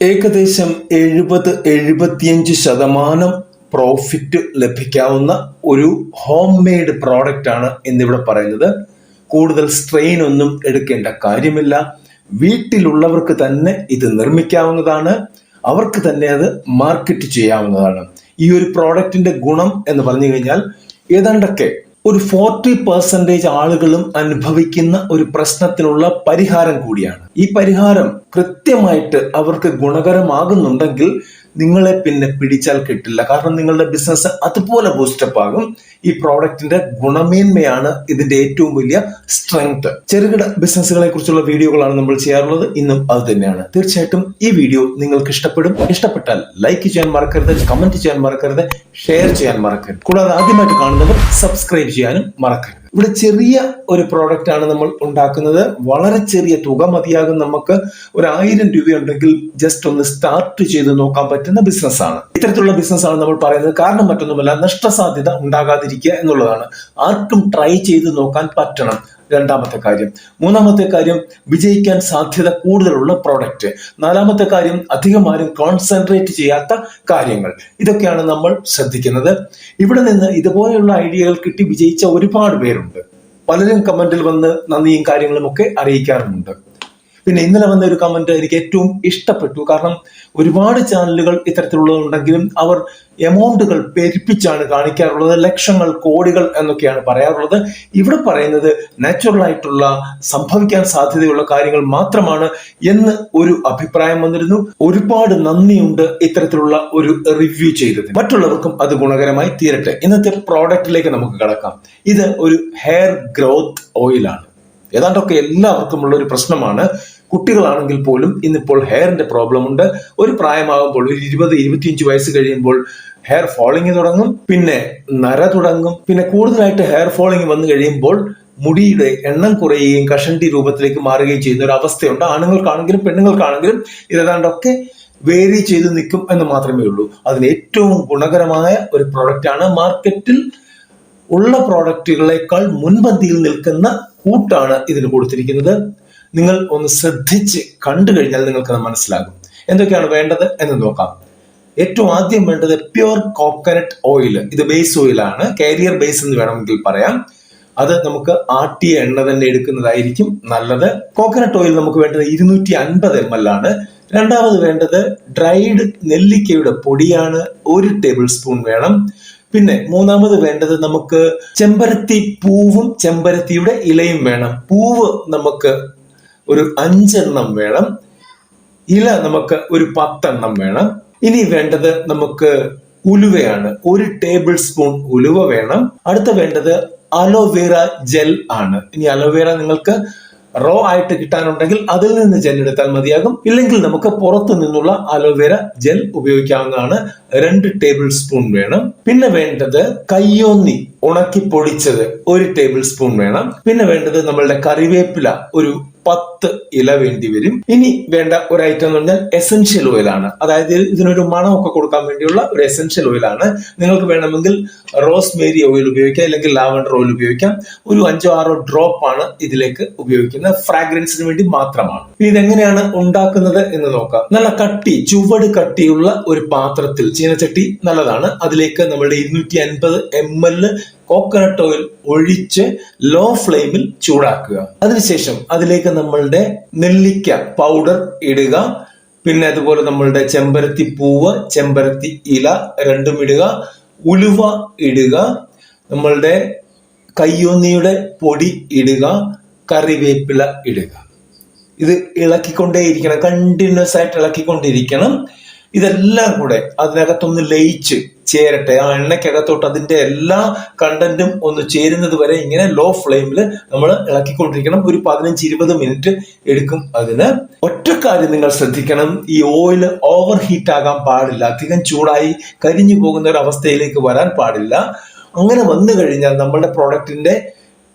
ഏകദേശം 70-75% പ്രോഫിറ്റ് ലഭിക്കാവുന്ന ഒരു ഹോം മെയ്ഡ് പ്രോഡക്റ്റ് ആണ് എന്നിവിടെ പറയുന്നത്. കൂടുതൽ സ്ട്രെയിൻ ഒന്നും എടുക്കേണ്ട കാര്യമില്ല. വീട്ടിലുള്ളവർക്ക് തന്നെ ഇത് നിർമ്മിക്കാവുന്നതാണ്. അവർക്ക് തന്നെ അത് മാർക്കറ്റ് ചെയ്യാവുന്നതാണ്. ഈ ഒരു പ്രോഡക്റ്റിന്റെ ഗുണം എന്ന് പറഞ്ഞു കഴിഞ്ഞാൽ ഏതാണ്ടൊക്കെ ഒരു 40% ആളുകളും അനുഭവിക്കുന്ന ഒരു പ്രശ്നത്തിനുള്ള പരിഹാരം കൂടിയാണ്. ഈ പരിഹാരം കൃത്യമായിട്ട് അവർക്ക് ഗുണകരമാകുന്നുണ്ടെങ്കിൽ നിങ്ങളെ പിന്നെ പിടിച്ചാൽ കിട്ടില്ല. കാരണം നിങ്ങളുടെ ബിസിനസ് അതുപോലെ ബൂസ്റ്റപ്പ് ആകും. ഈ പ്രോഡക്റ്റിന്റെ ഗുണമേന്മയാണ് ഇതിന്റെ ഏറ്റവും വലിയ സ്ട്രെങ്ത്. ചെറുകിട ബിസിനസ്സുകളെ കുറിച്ചുള്ള വീഡിയോകളാണ് നമ്മൾ ചെയ്യാറുള്ളത്. ഇന്നും അത് തന്നെയാണ്. തീർച്ചയായിട്ടും ഈ വീഡിയോ നിങ്ങൾക്ക് ഇഷ്ടപ്പെടും. ഇഷ്ടപ്പെട്ടാൽ ലൈക്ക് ചെയ്യാൻ മറക്കരുത്, കമന്റ് ചെയ്യാൻ മറക്കരുത്, ഷെയർ ചെയ്യാൻ മറക്കരുത്. കൂടാതെ ആദ്യമായിട്ട് കാണുന്നവർ സബ്സ്ക്രൈബ് ചെയ്യാനും മറക്കരുത്. ഇവിടെ ചെറിയ ഒരു പ്രോഡക്റ്റ് ആണ് നമ്മൾ ഉണ്ടാക്കുന്നത്. വളരെ ചെറിയ തുക മതിയാകും. നമുക്ക് ഒരു 1000 രൂപ ഉണ്ടെങ്കിൽ ജസ്റ്റ് ഒന്ന് സ്റ്റാർട്ട് ചെയ്ത് നോക്കാൻ പറ്റുന്ന ബിസിനസ്സാണ്. ഇത്തരത്തിലുള്ള ബിസിനസ്സാണ് നമ്മൾ പറയുന്നത്. കാരണം മറ്റൊന്നുമല്ല, നഷ്ടസാധ്യത ഉണ്ടാകാതിരിക്കുക എന്നുള്ളതാണ്. ആർക്കും ട്രൈ ചെയ്ത് നോക്കാൻ പറ്റണം. രണ്ടാമത്തെ കാര്യം. മൂന്നാമത്തെ കാര്യം, വിജയിക്കാൻ സാധ്യത കൂടുതലുള്ള പ്രോഡക്റ്റ്. നാലാമത്തെ കാര്യം, അധികം ആരും കോൺസെൻട്രേറ്റ് ചെയ്യാത്ത കാര്യങ്ങൾ. ഇതൊക്കെയാണ് നമ്മൾ ശ്രദ്ധിക്കുന്നത്. ഇവിടെ നിന്ന് ഇതുപോലെയുള്ള ഐഡിയകൾ കിട്ടി വിജയിച്ച ഒരുപാട് പേരുണ്ട്. പലരും കമന്റിൽ വന്ന് നന്ദിയും കാര്യങ്ങളും ഒക്കെ അറിയിക്കാറുമുണ്ട്. പിന്നെ ഇന്നലെ വന്ന ഒരു കമന്റ് എനിക്ക് ഏറ്റവും ഇഷ്ടപ്പെട്ടു. കാരണം ഒരുപാട് ചാനലുകൾ ഇത്തരത്തിലുള്ളതുണ്ടെങ്കിലും അവർ എമൗണ്ടുകൾ പെരുപ്പിച്ചാണ് കാണിക്കാറുള്ളത്. ലക്ഷങ്ങൾ, കോടികൾ എന്നൊക്കെയാണ് പറയാറുള്ളത്. ഇവിടെ പറയുന്നത് നാച്ചുറൽ ആയിട്ടുള്ള സംഭവിക്കാൻ സാധ്യതയുള്ള കാര്യങ്ങൾ മാത്രമാണ് എന്ന് ഒരു അഭിപ്രായം വന്നിരുന്നു. ഒരുപാട് നന്ദിയുണ്ട് ഇത്തരത്തിലുള്ള ഒരു റിവ്യൂ ചെയ്തത്. മറ്റുള്ളവർക്കും അത് ഗുണകരമായി തീരട്ടെ. ഇന്നത്തെ പ്രോഡക്റ്റിലേക്ക് നമുക്ക് കടക്കാം. ഇത് ഒരു ഹെയർ ഗ്രോത്ത് ഓയിലാണ്. ഏതാണ്ടൊക്കെ എല്ലാവർക്കും ഉള്ള ഒരു പ്രശ്നമാണ്. കുട്ടികളാണെങ്കിൽ പോലും ഇന്നിപ്പോൾ ഹെയറിന്റെ പ്രോബ്ലം ഉണ്ട്. ഒരു പ്രായമാകുമ്പോൾ ഒരു 20-25 വയസ്സ് കഴിയുമ്പോൾ ഹെയർ ഫോളിങ് തുടങ്ങും, പിന്നെ നര തുടങ്ങും. പിന്നെ കൂടുതലായിട്ട് ഹെയർ ഫോളിങ് വന്നു കഴിയുമ്പോൾ മുടിയുടെ എണ്ണം കുറയുകയും കഷണ്ടി രൂപത്തിലേക്ക് മാറുകയും ചെയ്യുന്ന ഒരു അവസ്ഥയുണ്ട്. ആണുങ്ങൾക്കാണെങ്കിലും പെണ്ണുങ്ങൾക്കാണെങ്കിലും ഇതേതാണ്ടൊക്കെ വേരി ചെയ്ത് നിൽക്കും എന്ന് മാത്രമേ ഉള്ളൂ. അതിന് ഏറ്റവും ഗുണകരമായ ഒരു പ്രോഡക്റ്റാണ്. മാർക്കറ്റിൽ ഉള്ള പ്രോഡക്റ്റുകളെക്കാൾ മുൻപന്തിയിൽ നിൽക്കുന്ന കൂട്ടാണ് ഇതിന് കൊടുത്തിരിക്കുന്നത്. നിങ്ങൾ ഒന്ന് ശ്രദ്ധിച്ച് കണ്ടു കഴിഞ്ഞാൽ നിങ്ങൾക്ക് അത് മനസ്സിലാകും. എന്തൊക്കെയാണ് വേണ്ടത് എന്ന് നോക്കാം. ഏറ്റവും ആദ്യം വേണ്ടത് പ്യുവർ കോക്കനട്ട് ഓയിൽ. ഇത് ബേസ് ഓയിലാണ്. കാരിയർ ബേസ് എന്ന് വേണമെങ്കിൽ പറയാം. അത് നമുക്ക് ആട്ടിയ എണ്ണ തന്നെ എടുക്കുന്നതായിരിക്കും നല്ലത്. കോക്കനട്ട് ഓയിൽ നമുക്ക് വേണ്ടത് 250 ml ആണ്. രണ്ടാമത് വേണ്ടത് ഡ്രൈഡ് നെല്ലിക്കയുടെ പൊടിയാണ്. 1 ടേബിൾ സ്പൂൺ വേണം. പിന്നെ മൂന്നാമത് വേണ്ടത് നമുക്ക് ചെമ്പരത്തി പൂവും ചെമ്പരത്തിയുടെ ഇലയും വേണം. പൂവ് നമുക്ക് ഒരു 5 എണ്ണം വേണം. ഇല നമുക്ക് ഒരു 10 എണ്ണം വേണം. ഇനി വേണ്ടത് നമുക്ക് ഉലുവയാണ്. 1 ടേബിൾ സ്പൂൺ ഉലുവ വേണം. അടുത്ത വേണ്ടത് അലോവേറ ജെൽ ആണ്. ഇനി അലോവേറ നിങ്ങൾക്ക് റോ ആയിട്ട് കിട്ടാനുണ്ടെങ്കിൽ അതിൽ നിന്ന് ജെൽ എടുത്താൽ മതിയാകും. ഇല്ലെങ്കിൽ നമുക്ക് പുറത്തു നിന്നുള്ള അലോവേറ ജെൽ ഉപയോഗിക്കാവുന്നതാണ്. 2 ടേബിൾ സ്പൂൺ വേണം. പിന്നെ വേണ്ടത് കയ്യോന്നി ഉണക്കി പൊടിച്ചത് 1 ടേബിൾ സ്പൂൺ വേണം. പിന്നെ വേണ്ടത് നമ്മളുടെ കറിവേപ്പില ഒരു 10 ഇല വേണ്ടി വരും. ഇനി വേണ്ട ഒരു ഐറ്റം എന്ന് പറഞ്ഞാൽ എസെൻഷ്യൽ ഓയിൽ ആണ്. അതായത് ഇതിനൊരു മണമൊക്കെ കൊടുക്കാൻ വേണ്ടിയുള്ള ഒരു എസെൻഷ്യൽ ഓയിൽ ആണ്. നിങ്ങൾക്ക് വേണമെങ്കിൽ റോസ്മേരി ഓയിൽ ഉപയോഗിക്കാം, അല്ലെങ്കിൽ ലാവൻഡർ ഓയിൽ ഉപയോഗിക്കാം. ഒരു 5-6 ഡ്രോപ്പ് ആണ് ഇതിലേക്ക് ഉപയോഗിക്കുന്നത്. ഫ്രാഗ്രൻസിന് വേണ്ടി മാത്രമാണ്. ഇതെങ്ങനെയാണ് ഉണ്ടാക്കുന്നത് എന്ന് നോക്കാം. നല്ല ചുവട് കട്ടിയുള്ള ഒരു പാത്രത്തിൽ, ചീനച്ചട്ടി നല്ലതാണ്, അതിലേക്ക് നമ്മളുടെ 250 ml കോക്കനട്ട് ഓയിൽ ഒഴിച്ച് ലോ ഫ്ലെയിമിൽ ചൂടാക്കുക. അതിനുശേഷം അതിലേക്ക് നമ്മളുടെ നെല്ലിക്ക പൗഡർ ഇടുക. പിന്നെ അതുപോലെ നമ്മളുടെ ചെമ്പരത്തി പൂവ്, ചെമ്പരത്തി ഇല രണ്ടും ഇടുക. ഉലുവ ഇടുക. നമ്മളുടെ കയ്യോന്നിയുടെ പൊടി ഇടുക. കറിവേപ്പില ഇടുക. ഇത് ഇളക്കിക്കൊണ്ടേയിരിക്കണം. കണ്ടിന്യൂസ് ആയിട്ട് ഇളക്കിക്കൊണ്ടിരിക്കണം. ഇതെല്ലാം കൂടെ അതിനകത്തൊന്ന് ലയിച്ച് ചേരട്ടെ. ആ എണ്ണയ്ക്കകത്തോട്ട് അതിന്റെ എല്ലാ കണ്ടന്റും ഒന്ന് ചേരുന്നത് വരെ ഇങ്ങനെ ലോ ഫ്ലെയിമിൽ നമ്മൾ ഇളക്കിക്കൊണ്ടിരിക്കണം. ഒരു 15-20 മിനിറ്റ് എടുക്കും അതിന്. ഒറ്റ കാര്യം നിങ്ങൾ ശ്രദ്ധിക്കണം, ഈ ഓയിൽ ഓവർ ഹീറ്റ് ആകാൻ പാടില്ല. അധികം ചൂടായി കരിഞ്ഞു പോകുന്ന ഒരു അവസ്ഥയിലേക്ക് വരാൻ പാടില്ല. അങ്ങനെ വന്നു കഴിഞ്ഞാൽ നമ്മുടെ പ്രോഡക്റ്റിന്റെ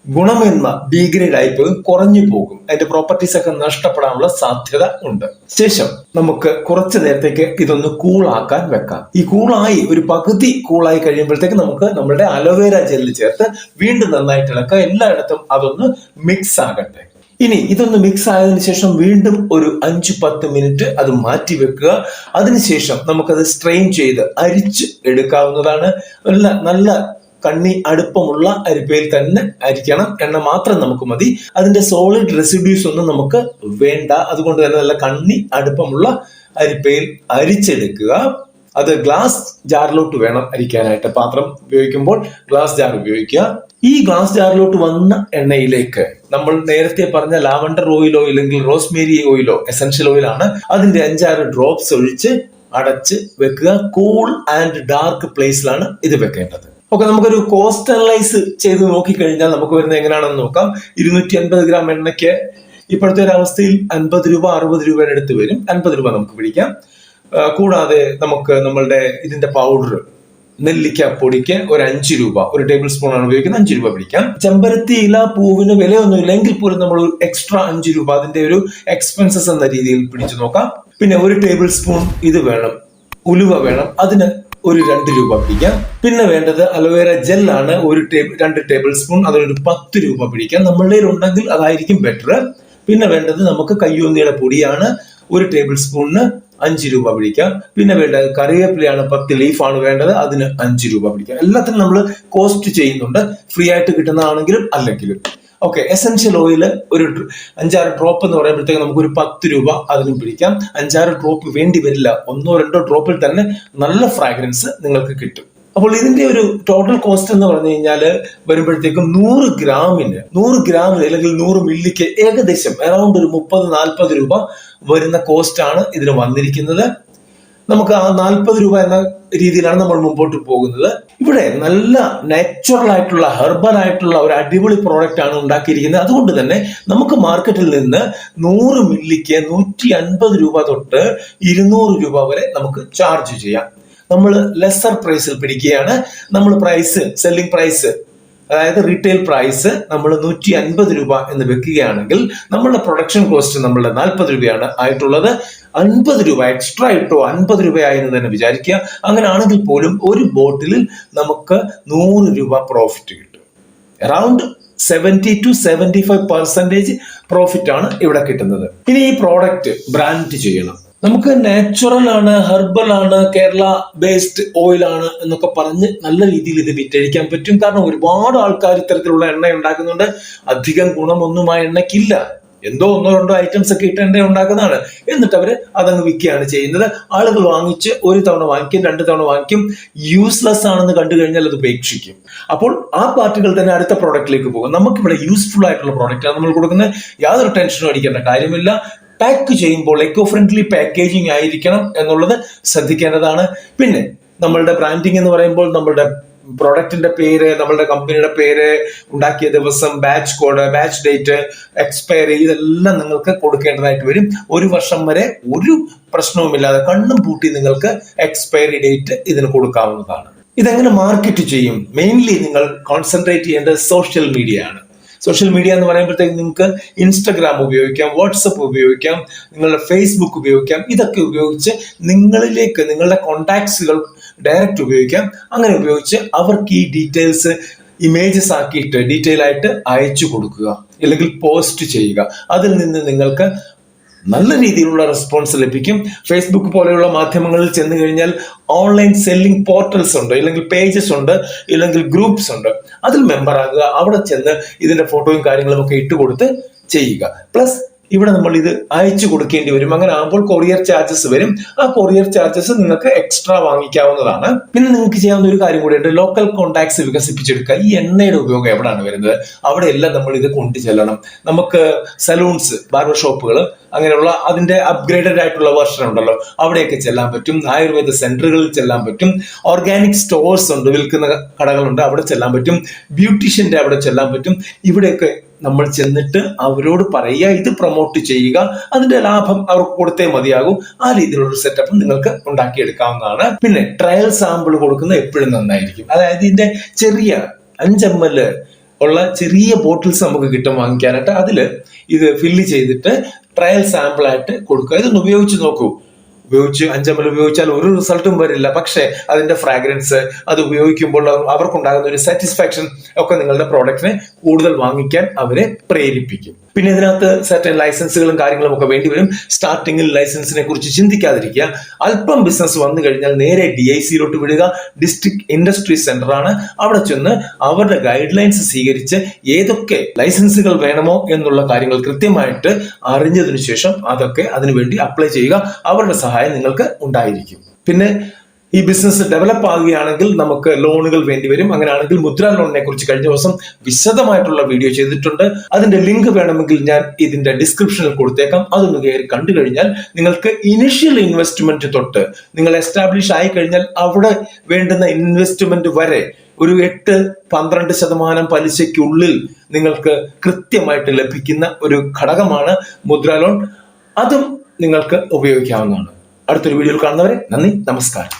ഗുണമേന്മ ഡീഗ്രേഡ് ആയി പോകും, കുറഞ്ഞു പോകും. അതിന്റെ പ്രോപ്പർട്ടീസ് ഒക്കെ നഷ്ടപ്പെടാനുള്ള സാധ്യത ഉണ്ട്. ശേഷം നമുക്ക് കുറച്ചു നേരത്തേക്ക് ഇതൊന്ന് കൂളാക്കാൻ വെക്കാം. ഈ കൂളായി ഒരു പകുതി കൂളായി കഴിയുമ്പോഴത്തേക്ക് നമുക്ക് നമ്മുടെ അലോവേര ജെല്ല് ചേർത്ത് വീണ്ടും നന്നായിട്ട് ഇളക്കാം. എല്ലായിടത്തും അതൊന്ന് മിക്സ് ആകട്ടെ. ഇനി ഇതൊന്ന് മിക്സ് ആയതിനു ശേഷം വീണ്ടും ഒരു 5-10 മിനിറ്റ് അത് മാറ്റി വെക്കുക. അതിനുശേഷം നമുക്കത് സ്ട്രെയിൻ ചെയ്ത് അരിച്ച് എടുക്കാവുന്നതാണ്. നല്ല കണ്ണി അടുപ്പമുള്ള അരിപ്പയിൽ തന്നെ അരിക്കണം. എണ്ണ മാത്രം നമുക്ക് മതി. അതിന്റെ സോളിഡ് റെസിഡ്യൂസ് ഒന്നും നമുക്ക് വേണ്ട. അതുകൊണ്ട് തന്നെ നല്ല കണ്ണി അടുപ്പമുള്ള അരിപ്പയിൽ അരിച്ചെടുക്കുക. അത് ഗ്ലാസ് ജാറിലോട്ട് വേണം അരിക്കാനായിട്ട്. പാത്രം ഉപയോഗിക്കുമ്പോൾ ഗ്ലാസ് ജാർ ഉപയോഗിക്കുക. ഈ ഗ്ലാസ് ജാറിലോട്ട് വന്ന എണ്ണയിലേക്ക് നമ്മൾ നേരത്തെ പറഞ്ഞ ലാവണ്ടർ ഓയിലോ ഇല്ലെങ്കിൽ റോസ്മേരി ഓയിലോ എസൻഷ്യൽ ഓയിലാണ്, അതിന്റെ 5-6 ഡ്രോപ്സ് ഒഴിച്ച് അടച്ച് വെക്കുക. കൂൾ ആൻഡ് ഡാർക്ക് പ്ലേസിലാണ് ഇത് വെക്കേണ്ടത്. ഓക്കെ, നമുക്കൊരു കോസ്റ്റ് അനലൈസ് ചെയ്ത് നോക്കിക്കഴിഞ്ഞാൽ നമുക്ക് വരുന്നത് എങ്ങനെയാണെന്ന് നോക്കാം. 250 ഗ്രാം എണ്ണയ്ക്ക് ഇപ്പോഴത്തെ ഒരു അവസ്ഥയിൽ 50 രൂപ 60 രൂപയുടെ അടുത്ത് വരും. 50 രൂപ നമുക്ക് പിടിക്കാം. കൂടാതെ നമുക്ക് നമ്മളുടെ ഇതിന്റെ പൗഡർ നെല്ലിക്ക പൊടിക്ക് ഒരു 5 രൂപ, ഒരു ടേബിൾ സ്പൂൺ ആണ് ഉപയോഗിക്കുന്നത്, 5 രൂപ പിടിക്കാം. ചെമ്പരത്തി ഇല പൂവിന് വിലയൊന്നും ഇല്ലെങ്കിൽ പോലും നമ്മൾ എക്സ്ട്രാ 5 രൂപ അതിന്റെ ഒരു എക്സ്പെൻസസ് എന്ന രീതിയിൽ പിടിച്ചു നോക്കാം. പിന്നെ ഒരു ടേബിൾ സ്പൂൺ ഇത് വേണം, ഉലുവ വേണം, അതിന് ഒരു 2 രൂപ പിടിക്കാം. പിന്നെ വേണ്ടത് അലോവേര ജെൽ ആണ്, 2 ടേബിൾ സ്പൂൺ, അതിനൊരു 10 രൂപ പിടിക്കാം. നമ്മളുടെ ഉണ്ടെങ്കിൽ അതായിരിക്കും ബെറ്റർ. പിന്നെ വേണ്ടത് നമുക്ക് കയ്യോന്നിയുടെ പൊടിയാണ്, 1 ടേബിൾ സ്പൂണിന് 5 രൂപ പിടിക്കാം. പിന്നെ വേണ്ടത് കറിവേപ്പിലയാണ്, 10 ലീഫാണ് വേണ്ടത്, അതിന് 5 രൂപ പിടിക്കാം. എല്ലാത്തിനും നമ്മൾ കോസ്റ്റ് ചെയ്യുന്നുണ്ട്, ഫ്രീ ആയിട്ട് കിട്ടുന്നതാണെങ്കിലും അല്ലെങ്കിലും. ഓക്കെ, എസൻഷ്യൽ ഓയിൽ ഒരു 5-6 ഡ്രോപ്പ് എന്ന് പറയുമ്പോഴത്തേക്ക് നമുക്ക് ഒരു 10 രൂപ അതിനും പിടിക്കാം. 5-6 ഡ്രോപ്പ് വേണ്ടി വരില്ല, 1-2 ഡ്രോപ്പിൽ തന്നെ നല്ല ഫ്രാഗ്രൻസ് നിങ്ങൾക്ക് കിട്ടും. അപ്പോൾ ഇതിന്റെ ഒരു ടോട്ടൽ കോസ്റ്റ് എന്ന് പറഞ്ഞു കഴിഞ്ഞാൽ വരുമ്പോഴത്തേക്കും 100 ഗ്രാമിന് അല്ലെങ്കിൽ 100 മില്ലിക്ക് ഏകദേശം അറൌണ്ട് ഒരു 30-40 രൂപ വരുന്ന കോസ്റ്റ് ആണ് ഇതിന് വന്നിരിക്കുന്നത്. നമുക്ക് ആ 40 രൂപ എന്ന രീതിയിലാണ് നമ്മൾ മുമ്പോട്ട് പോകുന്നത്. ഇവിടെ നല്ല നാച്ചുറൽ ആയിട്ടുള്ള ഹെർബൽ ആയിട്ടുള്ള ഒരു അടിപൊളി പ്രോഡക്റ്റ് ആണ് ഉണ്ടാക്കിയിരിക്കുന്നത്. അതുകൊണ്ട് തന്നെ നമുക്ക് മാർക്കറ്റിൽ നിന്ന് 100 മില്ലിക്ക് 150 രൂപ തൊട്ട് 200 രൂപ വരെ നമുക്ക് ചാർജ് ചെയ്യാം. നമ്മൾ ലെസർ പ്രൈസിൽ പിടിക്കുകയാണ്. നമ്മൾ സെല്ലിംഗ് പ്രൈസ്, അതായത് റീറ്റെയിൽ പ്രൈസ് നമ്മൾ 150 രൂപ എന്ന് വെക്കുകയാണെങ്കിൽ നമ്മളുടെ പ്രൊഡക്ഷൻ കോസ്റ്റ് നമ്മളുടെ 40 രൂപയാണ് ആയിട്ടുള്ളത്. 50 രൂപ എക്സ്ട്രാ ഇട്ടോ 50 രൂപയായി എന്ന് തന്നെ വിചാരിക്കുക. അങ്ങനെ ആണെങ്കിൽ പോലും ഒരു ബോട്ടിലിൽ നമുക്ക് 100 രൂപ പ്രോഫിറ്റ് കിട്ടും. അറൌണ്ട് 70-75% പ്രോഫിറ്റ് ആണ് ഇവിടെ കിട്ടുന്നത്. ഇനി ഈ പ്രോഡക്റ്റ് ബ്രാൻഡ് ചെയ്യണം. നമുക്ക് നാച്ചുറൽ ആണ്, ഹെർബൽ ആണ്, കേരള ബേസ്ഡ് ഓയിൽ ആണ് എന്നൊക്കെ പറഞ്ഞ് നല്ല രീതിയിൽ ഇത് വിറ്റഴിക്കാൻ പറ്റും. കാരണം ഒരുപാട് ആൾക്കാർ ഇത്തരത്തിലുള്ള എണ്ണ ഉണ്ടാക്കുന്നുണ്ട്. അധികം ഗുണമൊന്നും ആ എണ്ണയ്ക്കില്ല. എന്തോ 1-2 ഐറ്റംസ് ഒക്കെ ഇട്ട് എണ്ണ ഉണ്ടാക്കുന്നതാണ്. എന്നിട്ട് അവര് അതങ്ങ് വിൽക്കുകയാണ് ചെയ്യുന്നത്. ആളുകൾ വാങ്ങിച്ച് 1 തവണ വാങ്ങിക്കും, 2 തവണ വാങ്ങിക്കും. യൂസ്ലെസ് ആണെന്ന് കണ്ടു കഴിഞ്ഞാൽ അത് ഉപേക്ഷിക്കും. അപ്പോൾ ആ പാർട്ടികൾ തന്നെ അടുത്ത പ്രോഡക്റ്റിലേക്ക് പോകും. നമുക്കിവിടെ യൂസ്ഫുൾ ആയിട്ടുള്ള പ്രോഡക്റ്റാണ് നമ്മൾ കൊടുക്കുന്നത്. യാതൊരു ടെൻഷനും അടിക്കേണ്ട കാര്യമില്ല. പാക്ക് ചെയ്യുമ്പോൾ എക്കോ ഫ്രണ്ട്ലി പാക്കേജിങ് ആയിരിക്കണം എന്നുള്ളത് ശ്രദ്ധിക്കേണ്ടതാണ്. പിന്നെ നമ്മളുടെ ബ്രാൻഡിങ് എന്ന് പറയുമ്പോൾ നമ്മളുടെ പ്രോഡക്റ്റിന്റെ പേര്, നമ്മളുടെ കമ്പനിയുടെ പേര്, ഉണ്ടാക്കിയ ദിവസം, batch code, batch date, expiry, ഇതെല്ലാം നിങ്ങൾക്ക് കൊടുക്കേണ്ടതായിട്ട് വരും. 1 വർഷം വരെ ഒരു പ്രശ്നവുമില്ലാതെ കണ്ണും പൂട്ടി നിങ്ങൾക്ക് എക്സ്പയറി ഡേറ്റ് ഇതിന് കൊടുക്കാവുന്നതാണ്. ഇതെങ്ങനെ മാർക്കറ്റ് ചെയ്യും? മെയിൻലി നിങ്ങൾ കോൺസെൻട്രേറ്റ് ചെയ്യേണ്ടത് സോഷ്യൽ മീഡിയ ആണ്. സോഷ്യൽ മീഡിയ എന്ന് പറയുമ്പോഴത്തേക്ക് നിങ്ങൾക്ക് ഇൻസ്റ്റഗ്രാം ഉപയോഗിക്കാം, വാട്സപ്പ് ഉപയോഗിക്കാം, നിങ്ങളുടെ ഫേസ്ബുക്ക് ഉപയോഗിക്കാം. ഇതൊക്കെ ഉപയോഗിച്ച് നിങ്ങളിലേക്ക് നിങ്ങളുടെ കോണ്ടാക്ട്സുകൾ ഡയറക്റ്റ് ഉപയോഗിക്കാം. അങ്ങനെ ഉപയോഗിച്ച് അവർക്ക് ഈ ഡീറ്റെയിൽസ് ഇമേജസ് ആക്കിയിട്ട് ഡീറ്റെയിൽ ആയിട്ട് അയച്ചു കൊടുക്കുക, അല്ലെങ്കിൽ പോസ്റ്റ് ചെയ്യുക. അതിൽ നിന്ന് നിങ്ങൾക്ക് നല്ല രീതിയിലുള്ള റെസ്പോൺസ് ലഭിക്കും. ഫേസ്ബുക്ക് പോലെയുള്ള മാധ്യമങ്ങളിൽ ചെന്ന് കഴിഞ്ഞാൽ ഓൺലൈൻ സെല്ലിംഗ് പോർട്ടൽസ് ഉണ്ട്, ഇല്ലെങ്കിൽ പേജസ് ഉണ്ട്, ഇല്ലെങ്കിൽ ഗ്രൂപ്പ്സ് ഉണ്ട്. അതിൽ മെമ്പർ ആകുക. അവിടെ ചെന്ന് ഇതിന്റെ ഫോട്ടോയും കാര്യങ്ങളും ഒക്കെ ഇട്ടുകൊടുത്ത് ചെയ്യുക. പ്ലസ് ഇവിടെ നമ്മൾ ഇത് അയച്ചു കൊടുക്കേണ്ടി വരും. അങ്ങനെ ആകുമ്പോൾ കൊറിയർ ചാർജസ് വരും. ആ കൊറിയർ ചാർജസ് നിങ്ങൾക്ക് എക്സ്ട്രാ വാങ്ങിക്കാവുന്നതാണ്. പിന്നെ നിങ്ങൾക്ക് ചെയ്യാവുന്ന ഒരു കാര്യം കൂടിയുണ്ട്, ലോക്കൽ കോണ്ടാക്ട്സ് വികസിപ്പിച്ചെടുക്കുക. ഈ എണ്ണയുടെ ഉപയോഗം എവിടെയാണ് വരുന്നത് അവിടെയെല്ലാം നമ്മൾ ഇത് കൊണ്ടു ചെല്ലണം. നമുക്ക് സലൂൺസ്, ബാർബർ ഷോപ്പുകൾ, അങ്ങനെയുള്ള അതിന്റെ അപ്ഗ്രേഡഡ് ആയിട്ടുള്ള വെർഷൻ ഉണ്ടല്ലോ, അവിടെയൊക്കെ ചെല്ലാൻ പറ്റും. ആയുർവേദ സെന്ററുകളിൽ ചെല്ലാൻ പറ്റും. ഓർഗാനിക് സ്റ്റോഴ്സ് ഉണ്ട്, വിൽക്കുന്ന കടകളുണ്ട്, അവിടെ ചെല്ലാൻ പറ്റും. ബ്യൂട്ടീഷ്യന്റെ അവിടെ ചെല്ലാൻ പറ്റും. ഇവിടെയൊക്കെ നമ്മൾ ചെന്നിട്ട് അവരോട് പറയുക, ഇത് പ്രൊമോട്ട് ചെയ്യുക, അതിന്റെ ലാഭം അവർക്ക് കൊടുത്തേ മതിയാകും. ആ രീതിയിലുള്ള സെറ്റപ്പ് നിങ്ങൾക്ക് ഉണ്ടാക്കിയെടുക്കാവുന്നതാണ്. പിന്നെ ട്രയൽ സാമ്പിൾ കൊടുക്കുന്നത് എപ്പോഴും നന്നായിരിക്കും. അതായത് ഇതിന്റെ ചെറിയ 5 ml ഉള്ള ചെറിയ ബോട്ടിൽസ് നമുക്ക് കിട്ടും വാങ്ങിക്കാനായിട്ട്. അതില് ഇത് ഫില്ല് ചെയ്തിട്ട് ട്രയൽ സാമ്പിൾ ആയിട്ട് കൊടുക്കുക. ഇതൊന്ന് ഉപയോഗിച്ച് നോക്കൂ. 5 ml ഉപയോഗിച്ചാൽ ഒരു റിസൾട്ടും വരില്ല. പക്ഷെ അതിന്റെ ഫ്രാഗ്രൻസ്, അത് ഉപയോഗിക്കുമ്പോൾ അവർക്കുണ്ടാകുന്ന ഒരു സാറ്റിസ്ഫാക്ഷൻ ഒക്കെ നിങ്ങളുടെ പ്രോഡക്റ്റിനെ കൂടുതൽ വാങ്ങിക്കാൻ അവരെ പ്രേരിപ്പിക്കും. പിന്നെ ഇതിനകത്ത് സർട്ടൻ ലൈസൻസുകളും കാര്യങ്ങളും ഒക്കെ വേണ്ടിവരും. സ്റ്റാർട്ടിങ്ങിൽ ലൈസൻസിനെ കുറിച്ച് ചിന്തിക്കാതിരിക്കുക. അല്പം ബിസിനസ് വന്നു കഴിഞ്ഞാൽ നേരെ DICയിലോട്ട് വിടുക. ഡിസ്ട്രിക്ട് ഇൻഡസ്ട്രി സെന്റർ ആണ്. അവിടെ ചെന്ന് അവരുടെ ഗൈഡ് ലൈൻസ് സ്വീകരിച്ച് ഏതൊക്കെ ലൈസൻസുകൾ വേണമോ എന്നുള്ള കാര്യങ്ങൾ കൃത്യമായിട്ട് അറിഞ്ഞതിനു ശേഷം അതൊക്കെ അതിനുവേണ്ടി അപ്ലൈ ചെയ്യുക. അവരുടെ സഹായം നിങ്ങൾക്ക് ഉണ്ടായിരിക്കും. പിന്നെ ഈ ബിസിനസ് ഡെവലപ്പ് ആകുകയാണെങ്കിൽ നമുക്ക് ലോണുകൾ വേണ്ടിവരും. അങ്ങനെയാണെങ്കിൽ മുദ്രാ ലോണിനെ കുറിച്ച് കഴിഞ്ഞ ദിവസം വിശദമായിട്ടുള്ള വീഡിയോ ചെയ്തിട്ടുണ്ട്. അതിന്റെ ലിങ്ക് വേണമെങ്കിൽ ഞാൻ ഇതിന്റെ ഡിസ്ക്രിപ്ഷനിൽ കൊടുത്തേക്കാം. അതൊന്ന് കയറി കണ്ടു കഴിഞ്ഞാൽ നിങ്ങൾക്ക് ഇനിഷ്യൽ ഇൻവെസ്റ്റ്മെന്റ് തൊട്ട് നിങ്ങൾ എസ്റ്റാബ്ലിഷ് ആയി കഴിഞ്ഞാൽ അവിടെ വേണ്ടുന്ന ഇൻവെസ്റ്റ്മെന്റ് വരെ ഒരു 8-12% പലിശയ്ക്കുള്ളിൽ നിങ്ങൾക്ക് കൃത്യമായിട്ട് ലഭിക്കുന്ന ഒരു ഘടകമാണ് മുദ്രാ ലോൺ. അതും നിങ്ങൾക്ക് ഉപയോഗിക്കാവുന്നതാണ്. അടുത്തൊരു വീഡിയോയിൽ കാണുന്നവരെ നന്ദി, നമസ്കാരം.